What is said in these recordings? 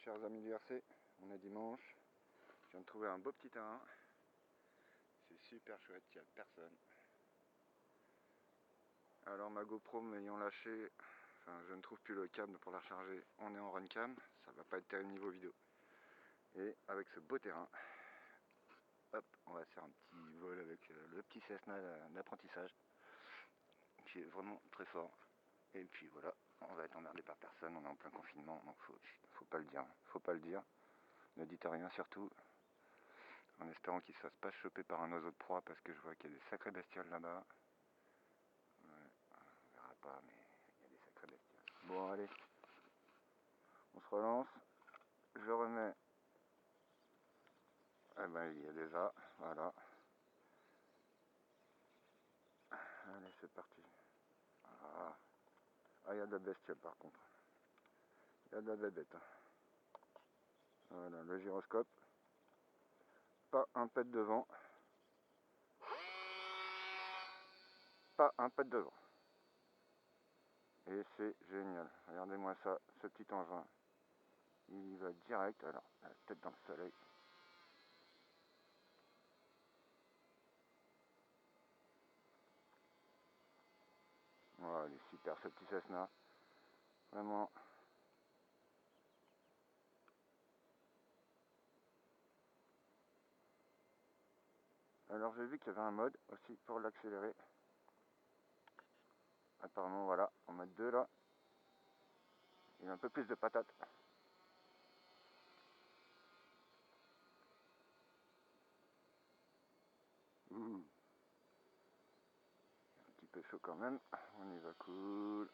chers amis du RC, on est dimanche, je viens de trouver un beau petit terrain, c'est super chouette, il n'y a personne. Alors ma GoPro m'ayant lâché, je ne trouve plus le câble pour la recharger, on est en run cam, ça va pas être terrible niveau vidéo. Et avec ce beau terrain, hop, on va faire un petit vol avec le petit Cessna d'apprentissage, qui est vraiment très fort. Et puis voilà, on va être emmerdé par personne, on est en plein confinement, donc faut pas le dire, ne dites rien surtout, en espérant qu'il ne se fasse pas choper par un oiseau de proie, parce que je vois qu'il y a des sacrées bestioles là-bas. Ouais, on verra pas, mais il y a des sacrées bestioles. Bon allez, on se relance, je remets, eh ben il y a déjà, voilà. Allez, c'est parti. Ah, il y a de la bestiole par contre. Il y a de la bébête. Voilà, le gyroscope. Pas un pet devant. Pas un pet devant. Et c'est génial. Regardez-moi ça, ce petit engin. Il y va direct. Alors, la tête dans le soleil. Voilà, il est super ce petit Cessna. Vraiment. Alors j'ai vu qu'il y avait un mode aussi pour l'accélérer. Apparemment voilà, en mode 2 là. Il y a un peu plus de patates. Ouh. Un petit peu chaud quand même. On y va cool.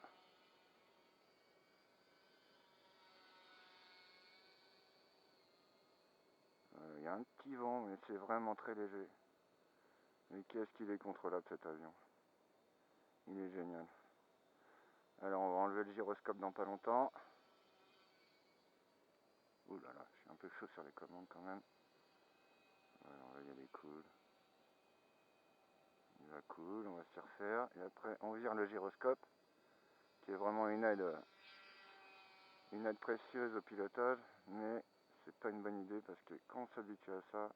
Il y a un petit vent mais c'est vraiment très léger. Mais qu'est-ce qu'il est contrôlable cet avion. Il est génial. Alors on va enlever le gyroscope dans pas longtemps. Ouh là là, je suis un peu chaud sur les commandes quand même. Alors on va y aller cool. Il va cool, on va se refaire. Et après on vire le gyroscope, qui est vraiment une aide précieuse au pilotage, mais c'est pas une bonne idée parce que quand on s'habitue à ça,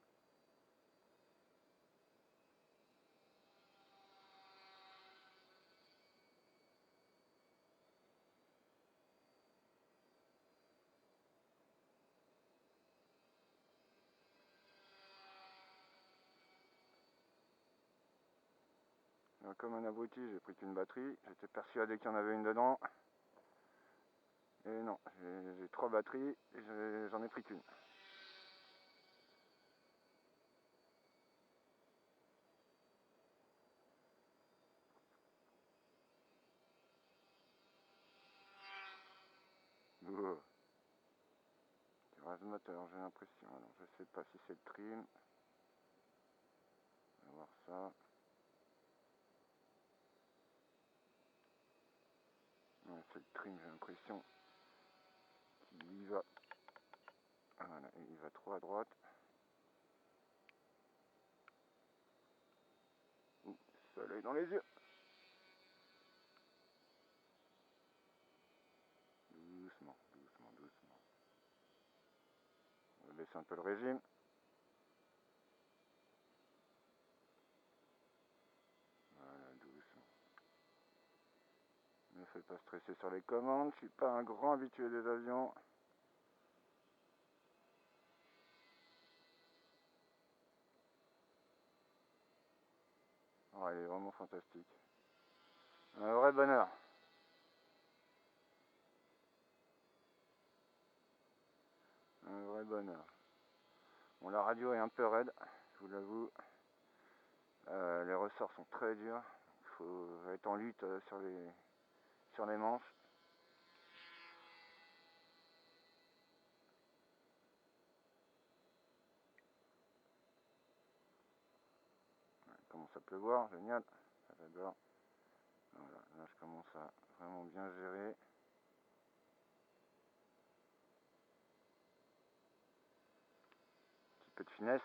alors, comme un abruti, j'ai pris qu'une batterie, j'étais persuadé qu'il y en avait une dedans, et non, j'ai 3 batteries, et j'en ai pris qu'une. Ouh. Tirage moteur, j'ai l'impression, alors je sais pas si c'est le trim, on va voir ça. Ouais, c'est le trim, j'ai l'impression qu'il y va, voilà, il va trop à droite. Ouh, soleil dans les yeux. Doucement, doucement, doucement. On va baisser un peu le régime. Voilà, doucement. Ne me fais pas stresser sur les commandes, je suis pas un grand habitué des avions. Oh, il est vraiment fantastique. Un vrai bonheur. Un vrai bonheur. Bon, la radio est un peu raide, je vous l'avoue. Les ressorts sont très durs. Il faut être en lutte sur les manches. Il commence à pleuvoir, génial. Ça, j'adore. Voilà, là je commence à vraiment bien gérer. Un petit peu de finesse.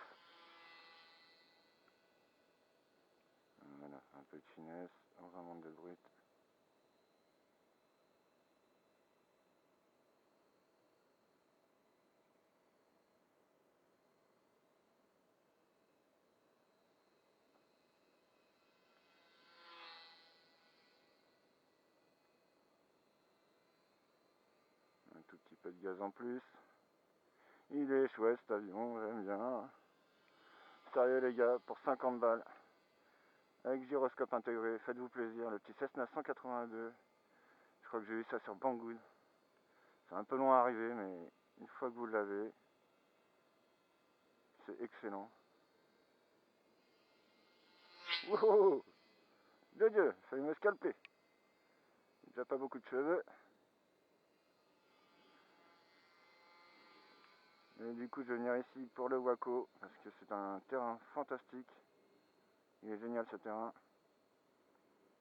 Voilà, un peu de finesse dans un monde de brut. peu de gaz en plus. Il est chouette cet avion, j'aime bien. Sérieux les gars, pour 50 balles, avec gyroscope intégré, faites-vous plaisir. Le petit Cessna 182, je crois que j'ai eu ça sur Banggood. C'est un peu long à arriver, mais une fois que vous l'avez, c'est excellent. Wow, de Dieu, ça me scalper. J'ai déjà pas beaucoup de cheveux. Et du coup, je vais venir ici pour le Waco, parce que c'est un terrain fantastique. Il est génial ce terrain.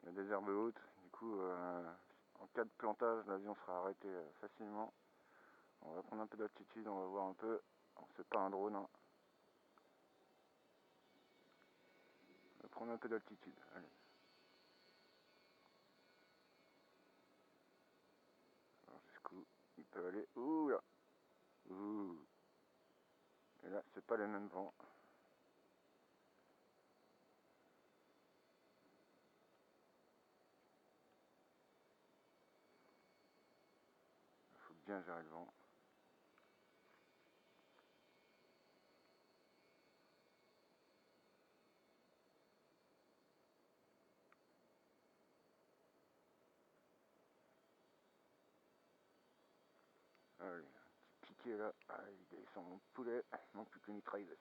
Il y a des herbes hautes. Du coup, en cas de plantage, l'avion sera arrêté facilement. On va prendre un peu d'altitude, on va voir un peu. C'est pas un drone, hein. On va prendre un peu d'altitude. Allez. Alors jusqu'où il peut aller. Ouh là. Ouh. Et là, c'est pas les mêmes vents. Il faut bien gérer le vent. Allez, un petit piqué là. Allez, il descend mon poulet. Il manque plus qu'une mitrailleuse.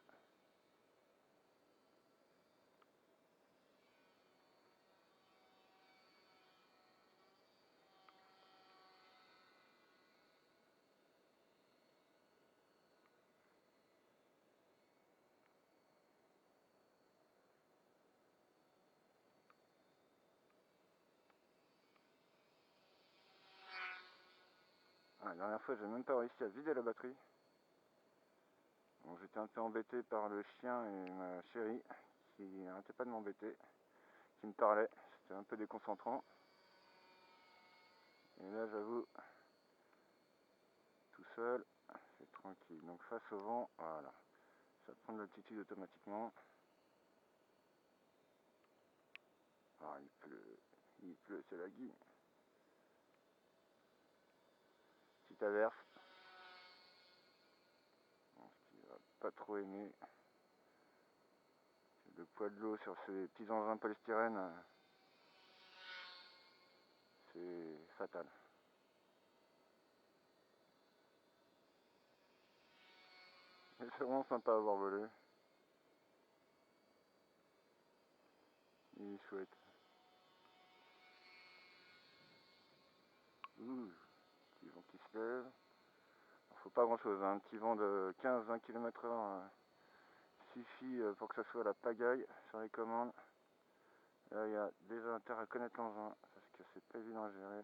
Ah, la dernière fois, j'ai même pas réussi à vider la batterie. Bon, j'étais un peu embêté par le chien et ma chérie qui n'arrêtait pas de m'embêter, qui me parlait. C'était un peu déconcentrant. Et là, j'avoue, tout seul, c'est tranquille. Donc face au vent, voilà. Ça prend de l'altitude automatiquement. Ah, il pleut, c'est la guine. Petite averse. Bon, ce qui va pas trop aimer. Le poids de l'eau sur ces petits engins polystyrène, c'est fatal. Mais c'est vraiment sympa à avoir volé. Il est chouette. Ouh, petit vent qui se lève. Faut pas grand chose, hein. Un petit vent de 15-20 km/h suffit pour que ça soit la pagaille sur les commandes. Là, il y a déjà intérêt à connaître l'engin parce que c'est pas évident à gérer.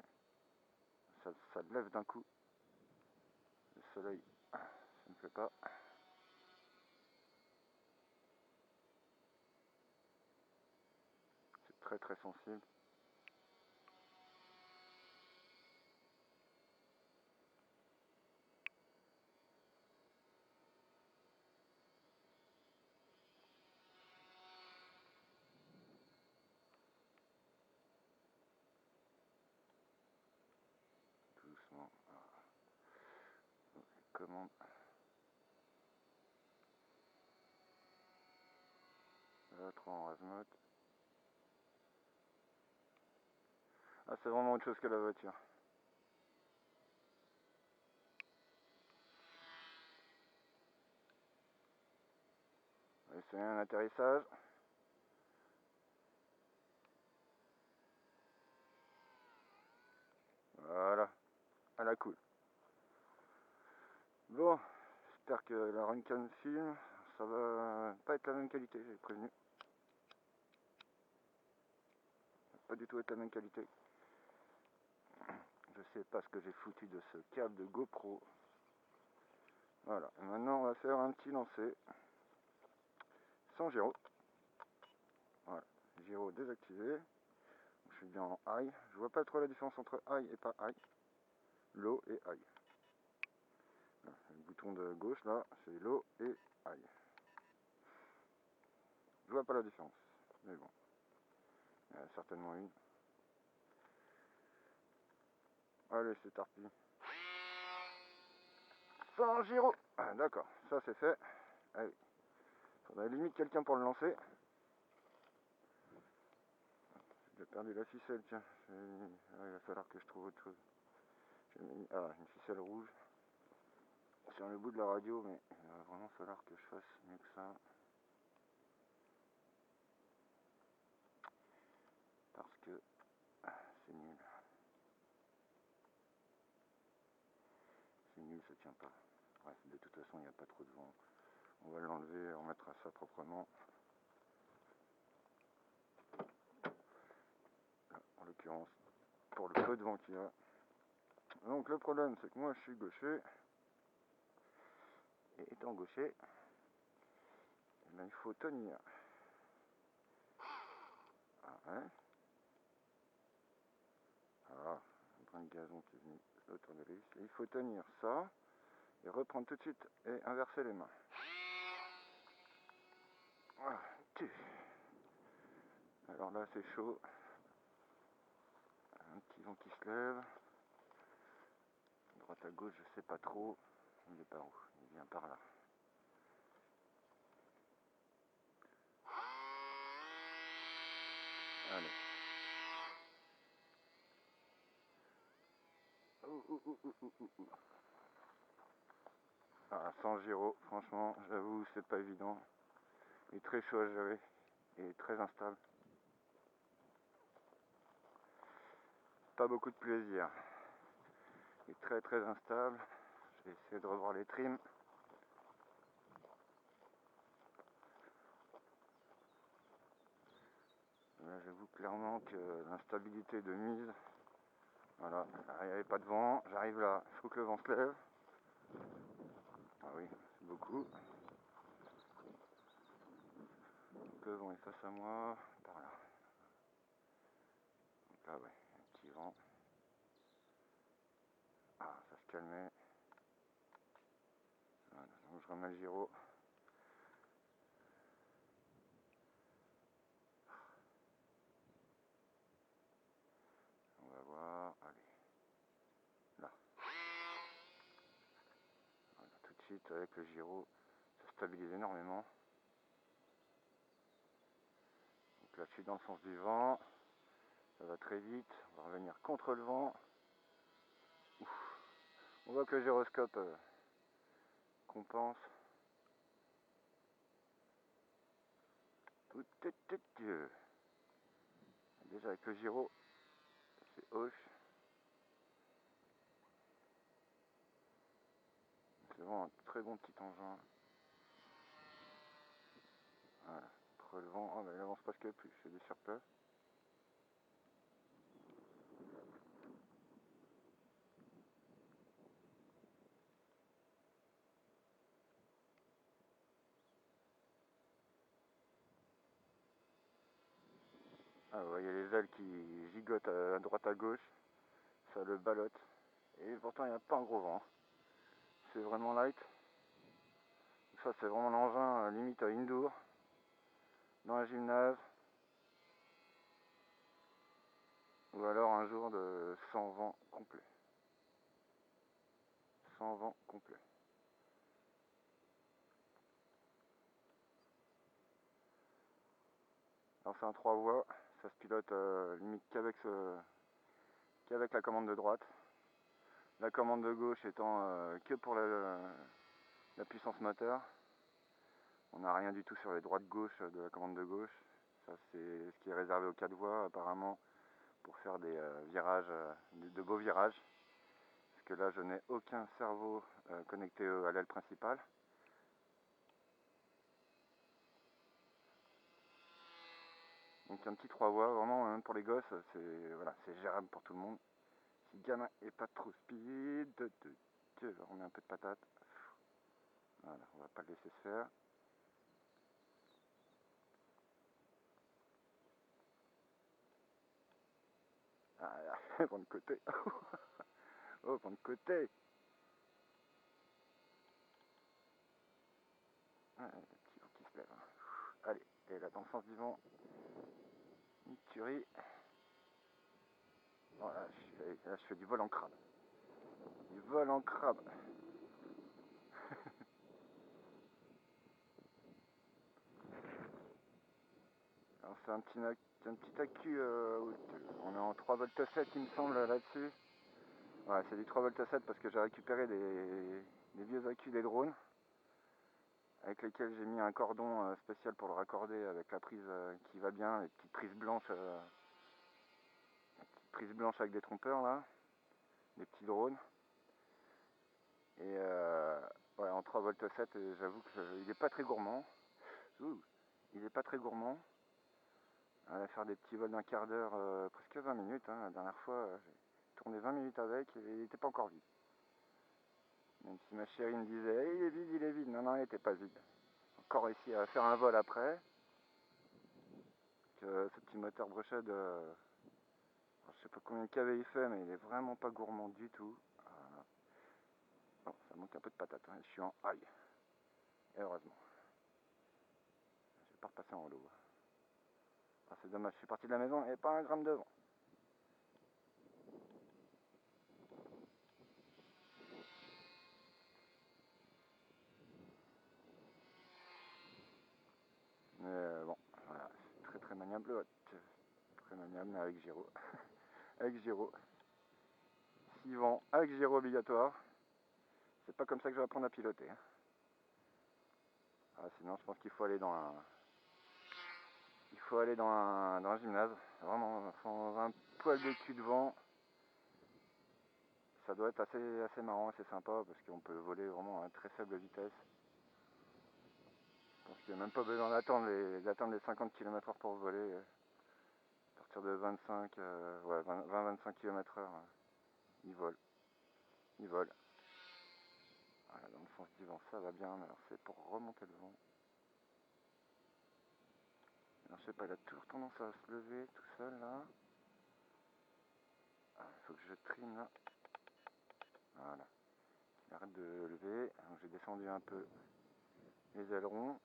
Ça lève d'un coup. Le soleil, ça me plaît pas. C'est très très sensible. Doucement. Donc, les commandes. Là, 3 en razmot. Ah, c'est vraiment autre chose que la voiture. On va essayer un atterrissage. Voilà, à la cool. Bon, j'espère que la Runcam film, ça va pas être la même qualité, j'ai prévenu. Pas du tout être la même qualité. Je sais pas ce que j'ai foutu de ce câble de GoPro. Voilà, et maintenant on va faire un petit lancer sans gyro. Voilà, gyro désactivé. Je suis bien en high. Je vois pas trop la différence entre high et pas high. Low et high. Voilà, le bouton de gauche là, c'est low et high. Je vois pas la différence, mais bon, il y en a certainement une. Allez, c'est parti. Sans gyro. Ah, d'accord, ça c'est fait. Allez. Faudrait limite quelqu'un pour le lancer. J'ai perdu la ficelle, tiens. Ah, il va falloir que je trouve autre chose. J'ai mis une ficelle rouge sur le bout de la radio, mais il va vraiment falloir que je fasse mieux que ça. Parce que c'est nul. C'est nul, ça tient pas. Bref, de toute façon, il n'y a pas trop de vent. On va l'enlever, on mettra ça proprement. Là, en l'occurrence, pour le peu de vent qu'il y a. Donc le problème, c'est que moi, je suis gaucher. Et étant gaucher, eh bien, il faut tenir. Ah, hein. Ah, un brin de gazon qui est venu autour de l'hélice. Il faut tenir ça et reprendre tout de suite et inverser les mains. Voilà. Alors là, c'est chaud. Un petit vent qui se lève. Droite à gauche, je sais pas trop. Il est par où? Il vient par là. Allez. Ah, sans gyro, franchement, j'avoue, c'est pas évident. Il est très chaud à gérer et très instable. Pas beaucoup de plaisir. Il est très très instable. Je vais essayer de revoir les trims. Là, j'avoue clairement que l'instabilité est de mise. Voilà, il n'y avait pas de vent. J'arrive là, il faut que le vent se lève. Ah oui, c'est beaucoup. Donc le vent est face à moi, par là. Donc là, ouais, un petit vent. Ah, ça se calmait. Voilà, donc je remets le gyro. On va voir, allez. Là. Voilà, tout de suite, avec le gyro, ça stabilise énormément. Donc là, je suis dans le sens du vent. Ça va très vite. On va revenir contre le vent. Ouf. On voit que le gyroscope compense. Déjà avec le gyro, c'est hoche. C'est vraiment un très bon petit engin. Voilà. Entre le vent, oh, bah, il avance presque plus, je fais des surplaces. Ah, vous voyez les ailes qui gigotent à droite à gauche, ça le ballotte. Et pourtant il n'y a pas un gros vent. C'est vraiment light. Ça c'est vraiment l'engin limite à indoor, dans un gymnase. Ou alors un jour de sans vent complet. Sans vent complet. Alors c'est un 3 voies, ça se pilote limite qu'avec la commande de droite. La commande de gauche étant que pour la puissance moteur. On n'a rien du tout sur les droites-gauche de la commande de gauche. Ça c'est ce qui est réservé aux 4 voies apparemment pour faire des virages, de beaux virages. Parce que là je n'ai aucun cerveau connecté à l'aile principale. Donc un petit 3 voies, vraiment même pour les gosses, c'est voilà, gérable pour tout le monde. Si le gamin est pas trop speed, on met un peu de patate. Voilà, on va pas le laisser se faire. Ah, vent de côté. Oh, vent de côté. Ah, le petit vent qui se lève. Allez, et là dans le sens du vent, une tuerie. Voilà, là, je fais du vol en crabe. Du vol en crabe. c'est un petit accu, on est en 3,7 V il me semble là-dessus. Ouais, c'est du 3,7 V parce que j'ai récupéré des vieux accus des drones avec lesquels j'ai mis un cordon spécial pour le raccorder avec la prise qui va bien, les petites prises blanches avec des trompeurs là, des petits drones. Et ouais, en 3,7 V, j'avoue qu'il n'est pas très gourmand. Il est pas très gourmand. On va faire des petits vols d'un quart d'heure, presque 20 minutes. Hein. La dernière fois, j'ai tourné 20 minutes avec et il n'était pas encore vide. Même si ma chérie me disait il est vide, il est vide. Non, non, il n'était pas vide. Encore réussi à faire un vol après. Que ce petit moteur Bruchhead, je sais pas combien de kV il fait, mais il est vraiment pas gourmand du tout. Bon, ça manque un peu de patate. Hein. Je suis en high. Et heureusement. Je vais pas repasser en low. Ah, c'est dommage, je suis parti de la maison et pas un gramme de vent. Mais bon, voilà, c'est très maniable, très maniable avec gyro. Avec gyro. 6 vents avec gyro obligatoire. C'est pas comme ça que je vais apprendre à piloter. Hein. Ah, sinon, je pense qu'il faut aller dans un. Il faut aller dans un gymnase. Vraiment, sans un poil de cul de vent. Ça doit être assez marrant, assez sympa parce qu'on peut voler vraiment à très faible vitesse. Je pense qu'il n'y a même pas besoin d'attendre les 50 km/h pour voler. À partir de 25, ouais, 20-25 km/h, il vole. Il vole. Voilà, dans le sens du vent, ça va bien. Alors c'est pour remonter le vent. Alors je sais pas, il a toujours tendance à se lever tout seul là. Il faut que je trim là. Voilà. Il arrête de lever. Donc j'ai descendu un peu les ailerons.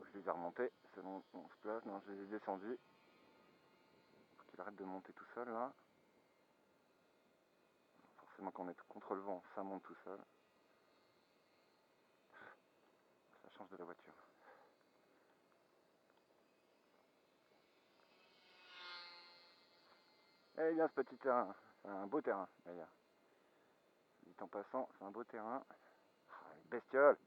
Je les ai remontés selon mon splash. Non, je les ai descendus. Faut qu'il arrête de monter tout seul là. Forcément quand on est contre le vent, ça monte tout seul. Ça change de la voiture. Eh bien ce petit terrain, c'est un beau terrain d'ailleurs. Dit en passant, c'est un beau terrain. Ah, bestiole.